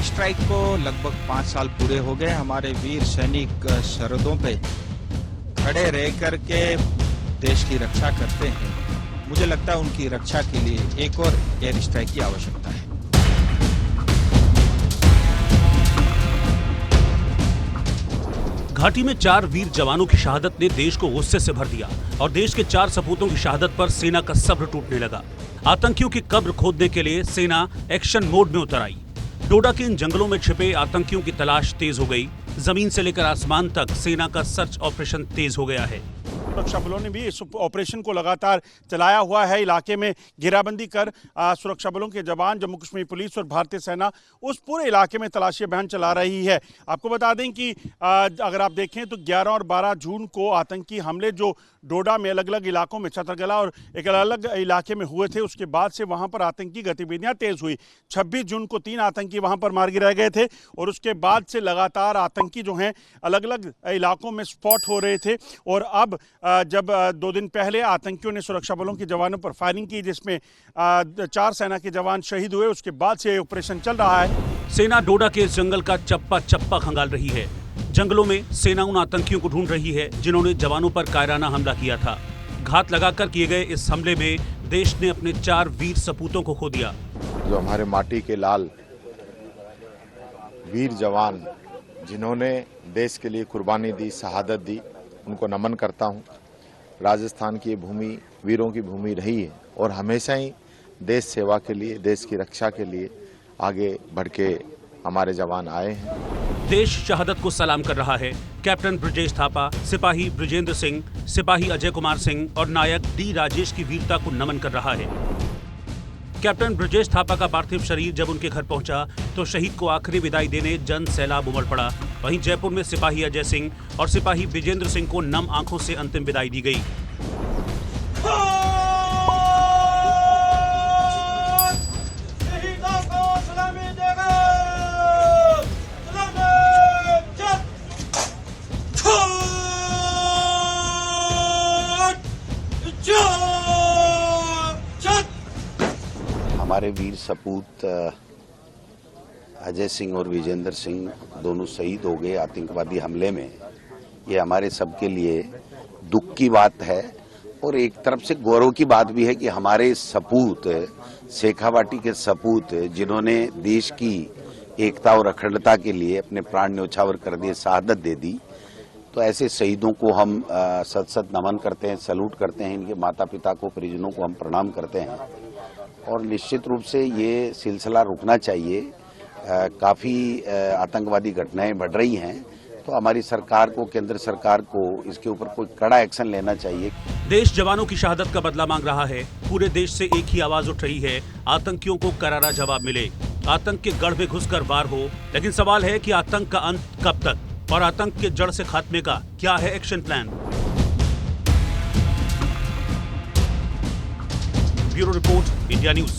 Strike को लगभग 5 साल पूरे हो गए। हमारे वीर सैनिक सरहदों पे खड़े रह करके देश की रक्षा करते हैं। मुझे लगता है उनकी रक्षा के लिए एक और एयर स्ट्राइक की आवश्यकता है। घाटी में 4 वीर जवानों की शहादत ने देश को गुस्से से भर दिया और देश के 4 सपूतों की शहादत पर सेना का सब्र टूटने लगा। आतंकियों की कब्र खोदने के लिए सेना एक्शन मोड में उतर आई। डोडा के इन जंगलों में छिपे आतंकियों की तलाश तेज हो गई। जमीन से लेकर आसमान तक सेना का सर्च ऑपरेशन तेज हो गया है। सुरक्षा बलों ने भी इस ऑपरेशन को लगातार चलाया हुआ है। इलाके में घेराबंदी कर सुरक्षा बलों के जवान, जम्मू कश्मीर पुलिस और भारतीय सेना उस पूरे इलाके में तलाशी अभियान चला रही है। आपको बता दें कि अगर आप देखें तो 11 और 12 जून को आतंकी हमले जो डोडा में अलग अलग इलाकों में, छतरगला और एक अलग इलाके में हुए थे, उसके बाद से वहां पर आतंकी गतिविधियां तेज हुई। 26 जून को 3 आतंकी वहां पर मार गिराए गए थे और उसके बाद से लगातार आतंकी जो हैं अलग अलग इलाकों में स्पॉट हो रहे थे। और अब जब 2 दिन पहले आतंकियों ने सुरक्षा बलों के जवानों पर फायरिंग की, जिसमें 4 सेना के जवान शहीद हुए, उसके बाद से ऑपरेशन चल रहा है। सेना डोडा के इस जंगल का चप्पा चप्पा खंगाल रही है। जंगलों में सेना उन आतंकियों को ढूंढ रही है जिन्होंने जवानों पर कायराना हमला किया था। घात लगाकर किए गए इस हमले में देश ने अपने 4 वीर सपूतों को खो दिया। जो हमारे माटी के लाल वीर जवान जिन्होंने देश के लिए कुर्बानी दी, शहादत दी, उनको नमन करता हूं। राजस्थान की भूमि वीरों की भूमि रही है और हमेशा ही देश सेवा के लिए, देश की रक्षा के लिए आगे बढ़ के हमारे जवान आए हैं। देश शहादत को सलाम कर रहा है। कैप्टन ब्रजेश थापा, सिपाही ब्रजेंद्र सिंह, सिपाही अजय कुमार सिंह और नायक डी राजेश की वीरता को नमन कर रहा है। कैप्टन ब्रजेश थापा का पार्थिव शरीर जब उनके घर पहुंचा तो शहीद को आखिरी विदाई देने जन सैलाब उमड़ पड़ा। वहीं जयपुर में सिपाही अजय सिंह और सिपाही ब्रजेंद्र सिंह को नम आंखों से अंतिम विदाई दी गई। हमारे वीर सपूत अजय सिंह और विजेंद्र सिंह दोनों शहीद हो गए आतंकवादी हमले में। ये हमारे सबके लिए दुख की बात है और एक तरफ से गौरव की बात भी है कि हमारे सपूत, शेखावाटी के सपूत जिन्होंने देश की एकता और अखंडता के लिए अपने प्राण न्यौछावर कर दिए, शहादत दे दी, तो ऐसे शहीदों को हम सत सत नमन करते हैं, सैल्यूट करते हैं। इनके माता पिता को, परिजनों को हम प्रणाम करते हैं और निश्चित रूप से ये सिलसिला रुकना चाहिए। काफ़ी आतंकवादी घटनाएं बढ़ रही हैं, तो हमारी सरकार को, केंद्र सरकार को इसके ऊपर कोई कड़ा एक्शन लेना चाहिए। देश जवानों की शहादत का बदला मांग रहा है। पूरे देश से एक ही आवाज उठ रही है, आतंकियों को करारा जवाब मिले। आतंक के गढ़ में घुसकर वार हो, लेकिन सवाल है कि आतंक का अंत कब तक और आतंक के जड़ से खात्मे का क्या है action plan. Bureau report, India news.